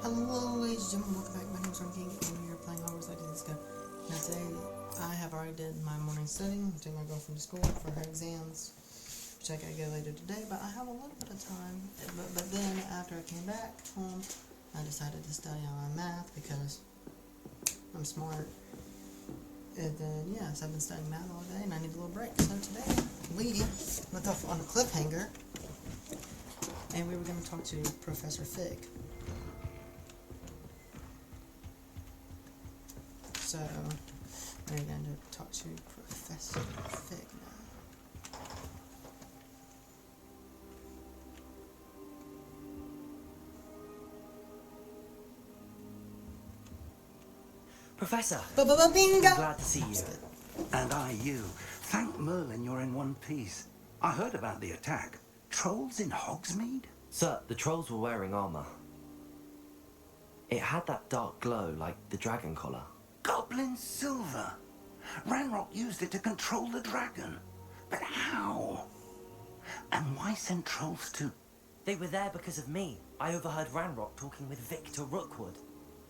Hello, ladies and gentlemen, welcome back. My name is Ron King, and we are playing Hogwarts Legacy. Now today, I have already did my morning studying, taking my girlfriend to school for her exams, which I gotta go later today, but I have a little bit of time. But then, after I came back home, I decided to study on math because I'm smart. And then, yes, I've been studying math all day, and I need a little break. So today, we went off on a cliffhanger, and we were going to talk to Professor Fig. So, we're going to talk to Professor Fig now. Professor! Bingo! I'm glad to see you. And I you. Thank Merlin you're in one piece. I heard about the attack. Trolls in Hogsmeade? Sir, the trolls were wearing armor. It had that dark glow like the dragon collar. Goblin silver. Ranrock used it to control the dragon. But how? And why send trolls to... They were there because of me. I overheard Ranrock talking with Victor Rookwood.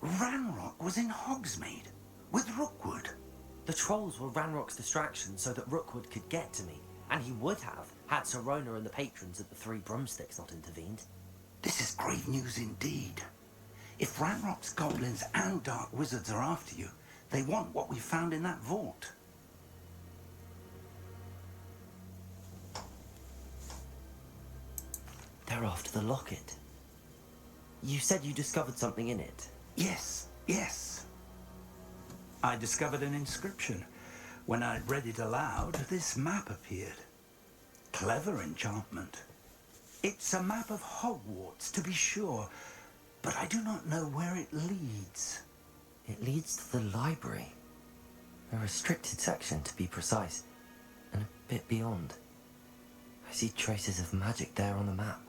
Ranrock was in Hogsmeade with Rookwood. The trolls were Ranrock's distraction so that Rookwood could get to me. And he would have, had Sirona and the patrons at the Three Broomsticks not intervened. This is grave news indeed. If Ranrock's goblins and dark wizards are after you, they want what we found in that vault. They're after the locket. You said you discovered something in it. Yes. I discovered an inscription. When I'd read it aloud, this map appeared. Clever enchantment. It's a map of Hogwarts, to be sure, but I do not know where it leads. It leads to the library. A restricted section, to be precise, and a bit beyond. I see traces of magic there on the map.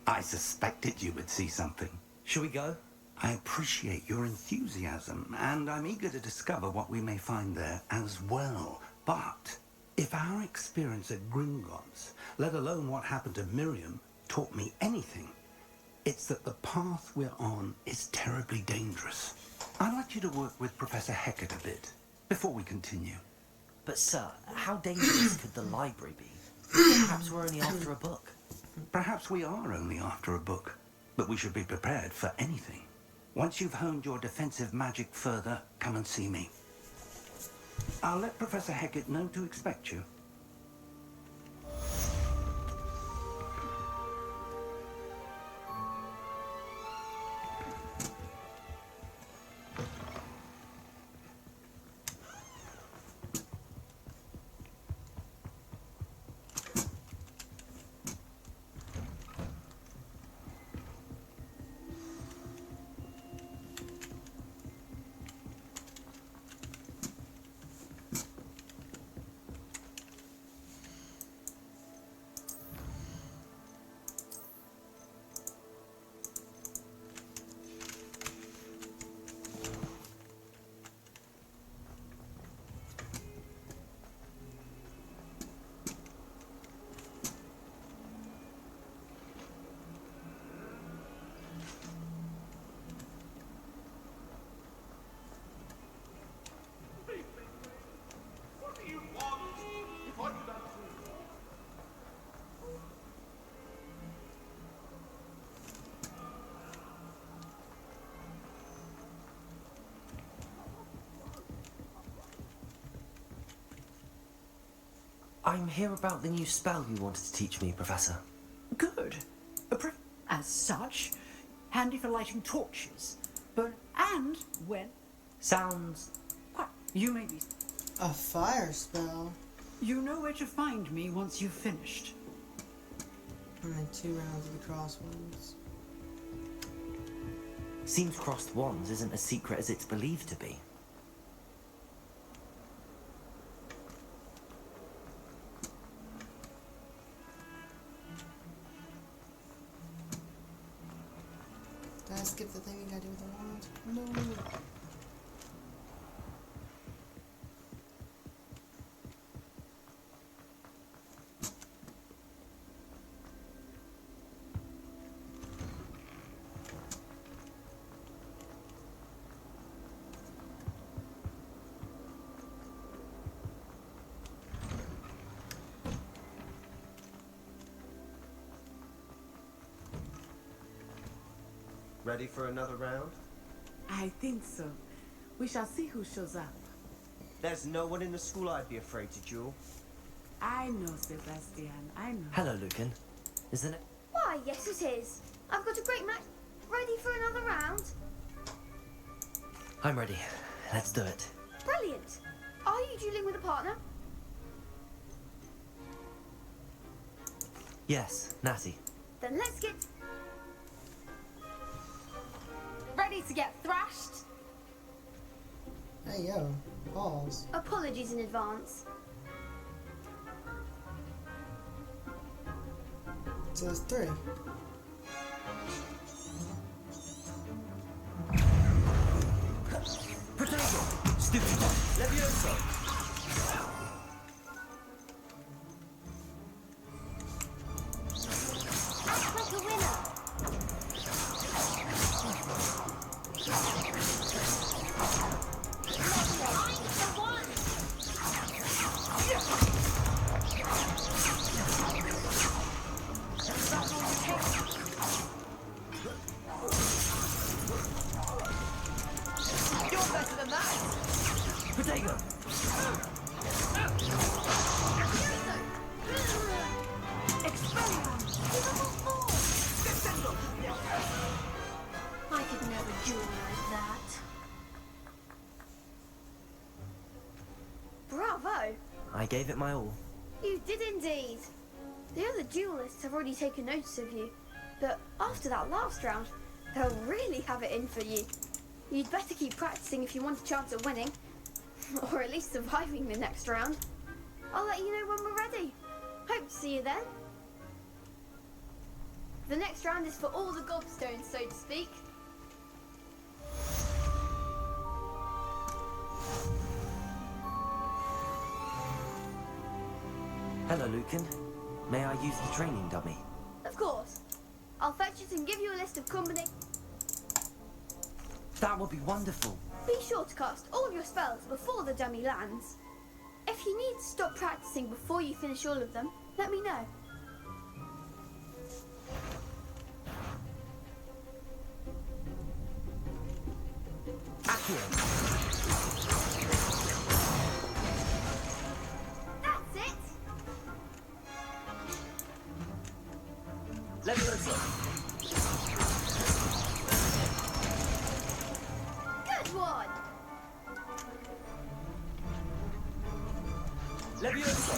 I suspected you would see something. Shall we go? I appreciate your enthusiasm, and I'm eager to discover what we may find there as well. But if our experience at Gringotts, let alone what happened to Miriam, taught me anything, it's that the path we're on is terribly dangerous. I'd like you to work with Professor Hecat a bit, before we continue. But sir, how dangerous could the library be? Perhaps we're only after a book. Perhaps we are only after a book, but we should be prepared for anything. Once you've honed your defensive magic further, come and see me. I'll let Professor Hecat know to expect you. I'm here about the new spell you wanted to teach me, Professor. Good. As such, handy for lighting torches. And when... Sounds... Quite. You may be... A fire spell. You know where to find me once you've finished. And then 2 rounds of the crosswords. Seems crossed wands isn't as secret as it's believed to be. Did I skip the thing you gotta do with the wands? No. Ready for another round? I think so. We shall see who shows up. There's no one in the school I'd be afraid to duel. I know, Sebastian. I know. Hello, Lucan. Isn't it? Why, yes it is. I've got a great match. Ready for another round? I'm ready. Let's do it. Brilliant. Are you dueling with a partner? Yes, Natty. Then let's get... Ready to get thrashed? Hey, yo. Pause. Apologies in advance. So it's 3. Potato! Stupid! Levioso! Act like a winner. I'm the one. You're better than that! Potato! I could never duel like that. Bravo! I gave it my all. You did indeed. The other duelists have already taken notice of you, but after that last round, they'll really have it in for you. You'd better keep practicing if you want a chance at winning, or at least surviving the next round. I'll let you know when we're ready. Hope to see you then. The next round is for all the gobstones, so to speak. Hello, Lucan. May I use the training dummy? Of course. I'll fetch it and give you a list of combinations. That would be wonderful. Be sure to cast all your spells before the dummy lands. If you need to stop practicing before you finish all of them, let me know. Accio! That's it! Levioso! Good one! Levioso!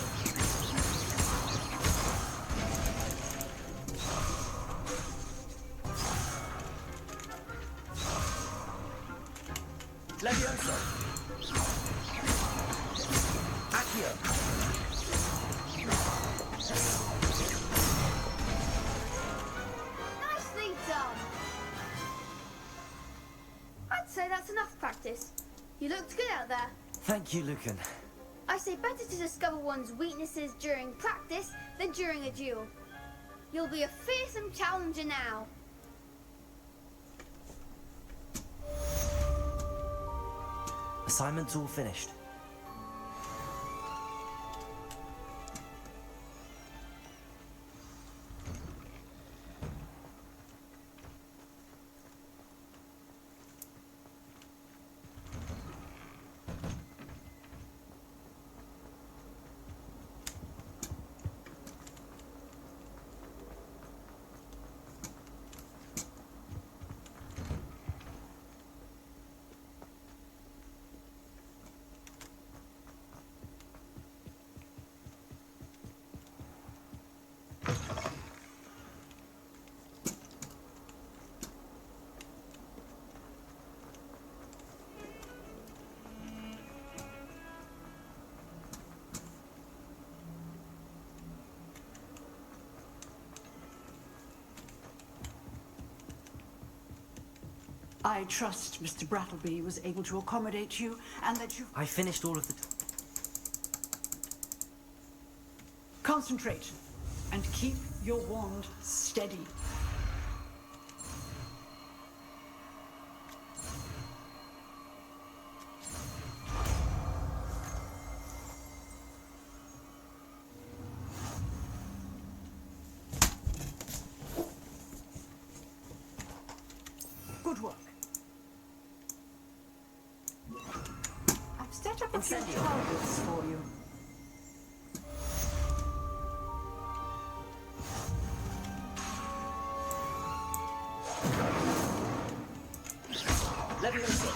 Levioso! Accio! Nicely done! I'd say that's enough practice. You looked good out there. Thank you, Lucan. I say better to discover one's weaknesses during practice than during a duel. You'll be a fearsome challenger now. Assignment's all finished. I trust Mr. Brattleby was able to accommodate you and that you... I finished all of the... Concentrate and keep your wand steady. Good work. I've set up a few Incendio. targets for you. Leviosa.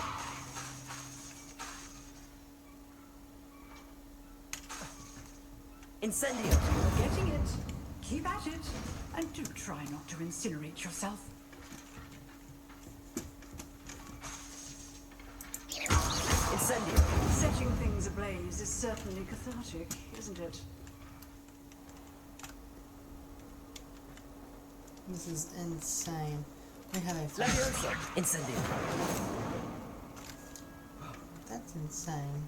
Incendio. You're getting it. Keep at it. And do try not to incinerate yourself. Incendio. Setting things ablaze is certainly cathartic, isn't it? This is insane. We have a Leviosa. Incendio. That's insane.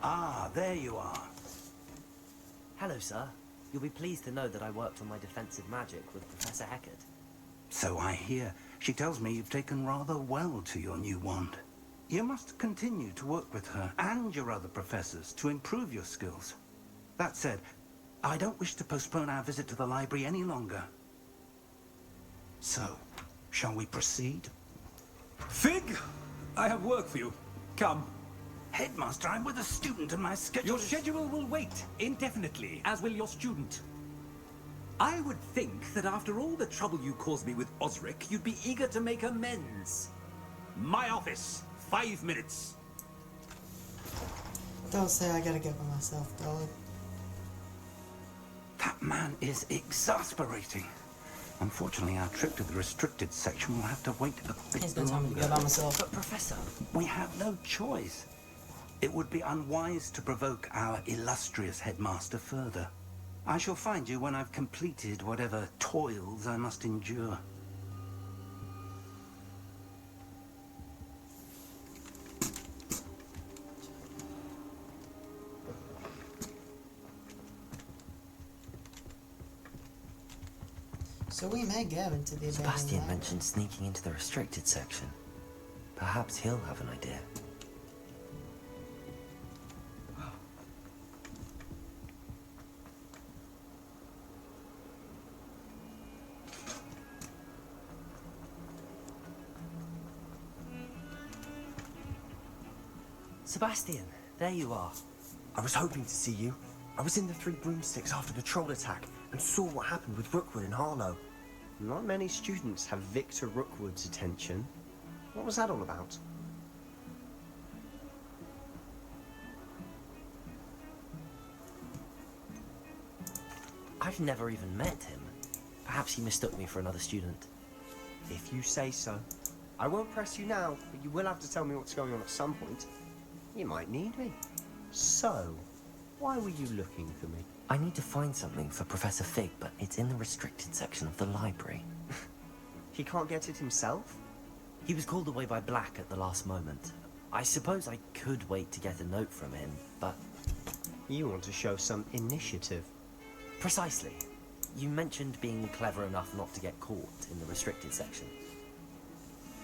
Ah, there you are. Hello, sir. You'll be pleased to know that I worked on my defensive magic with Professor Heckard. So I hear. She tells me you've taken rather well to your new wand. You must continue to work with her and your other professors to improve your skills. That said, I don't wish to postpone our visit to the library any longer. So, shall we proceed? Fig, I have work for you. Come. Headmaster, I'm with a student and my schedule Your schedule will wait indefinitely, as will your student. I would think that after all the trouble you caused me with Osric, you'd be eager to make amends. My office, 5 minutes. Don't say I gotta get by myself, dog. That man is exasperating. Unfortunately, our trip to the restricted section will have to wait a bit He's gonna tell me to go by longer. myself. But, Professor, We have no choice. It would be unwise to provoke our illustrious headmaster further. I shall find you when I've completed whatever toils I must endure. So we may go into the abandoned Sebastian library. mentioned sneaking into the restricted section. Perhaps he'll have an idea. Sebastian, there you are. I was hoping to see you. I was in the Three Broomsticks after the troll attack and saw what happened with Rookwood and Harlow. Not many students have Victor Rookwood's attention. What was that all about? I've never even met him. Perhaps he mistook me for another student. If you say so. I won't press you now, but you will have to tell me what's going on at some point. You might need me. So, why were you looking for me? I need to find something for Professor Fig, but it's in the restricted section of the library. He can't get it himself? He was called away by Black at the last moment. I suppose I could wait to get a note from him, but... You want to show some initiative. Precisely. You mentioned being clever enough not to get caught in the restricted section.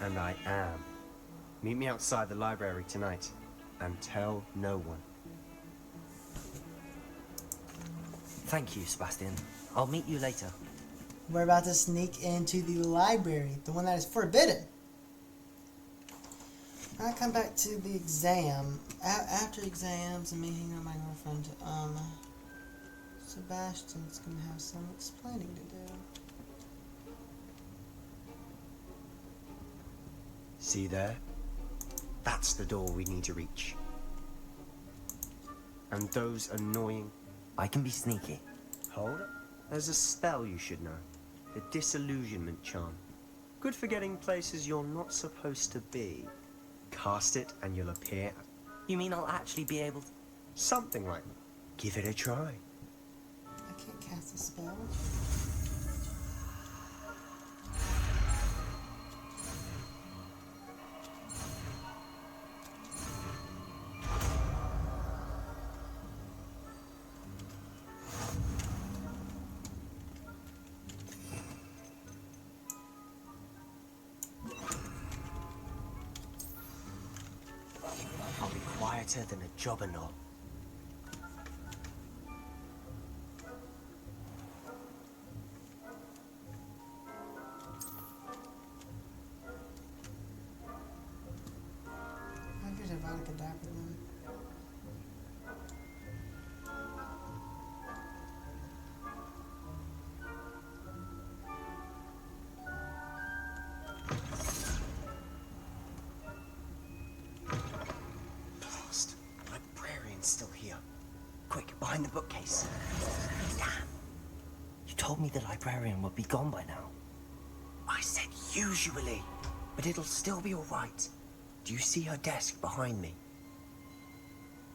And I am. Meet me outside the library tonight, and tell no one. Thank you, Sebastian. I'll meet you later. We're about to sneak into the library, the one that is forbidden. I come back to the exam. After exams and me hanging out with my girlfriend, Sebastian's gonna have some explaining to do. See there? That's the door we need to reach. And those annoying... I can be sneaky. Hold it. There's a spell you should know. The disillusionment charm. Good for getting places you're not supposed to be. Cast it and you'll appear... You mean I'll actually be able to... Something like that. Give it a try. I can't cast a spell. better than a jobberknoll. I could have like a dapper then. Blast. Librarian's still here. Quick, behind the bookcase. Damn. You told me the librarian would be gone by now. I said usually, but it'll still be all right. Do you see her desk behind me?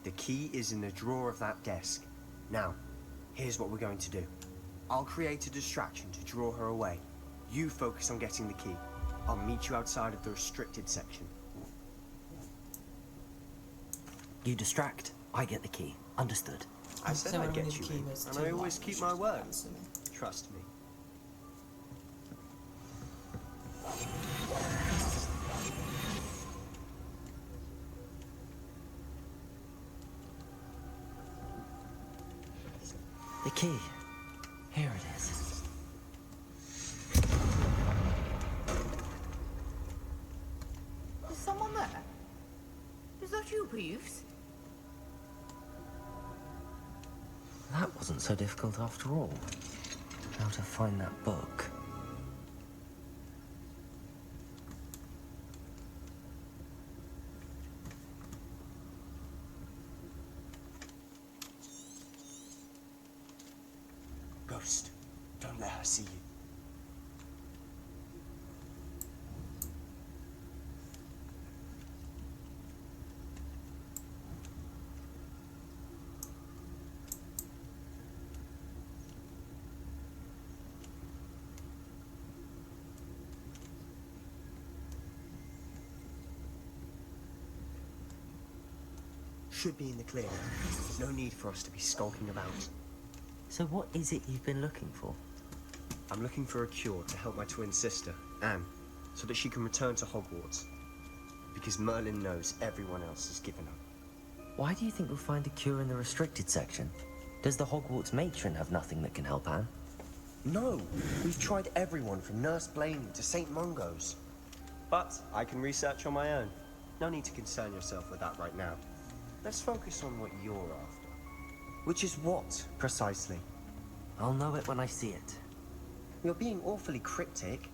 The key is in the drawer of that desk. Now, here's what we're going to do. I'll create a distraction to draw her away. You focus on getting the key. I'll meet you outside of the restricted section. You distract, I get the key. Understood. I said So I'd we get need you the key in, was and to I always lock keep the my doors, word. I'm assuming. Trust me. The key. Here it is. Is someone there? Is that you, Peeves? That wasn't so difficult after all. How to find that book. Ghost, don't let her see you. Should be in the clear. No need for us to be skulking about. So what is it you've been looking for? I'm looking for a cure to help my twin sister, Anne, so that she can return to Hogwarts. Because Merlin knows everyone else has given up. Why do you think we'll find a cure in the restricted section? Does the Hogwarts matron have nothing that can help Anne? No! We've tried everyone from Nurse Blaney to St. Mungo's. But I can research on my own. No need to concern yourself with that right now. Let's focus on what you're after. Which is what, precisely? I'll know it when I see it. You're being awfully cryptic.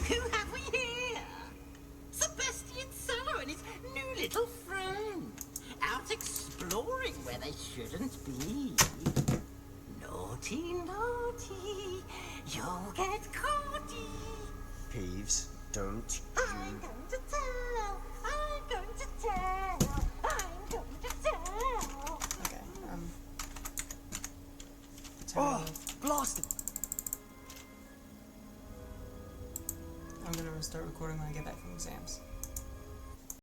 Who have we here? Sebastian Sallow and his new little friend. Out exploring where they shouldn't be. Naughty, naughty. You'll get caughty. Peeves, don't I'm you... going to tell. I'm going to tell. I'm going to tell. Okay, Oh, blast it! I'm gonna restart recording when I get back from exams.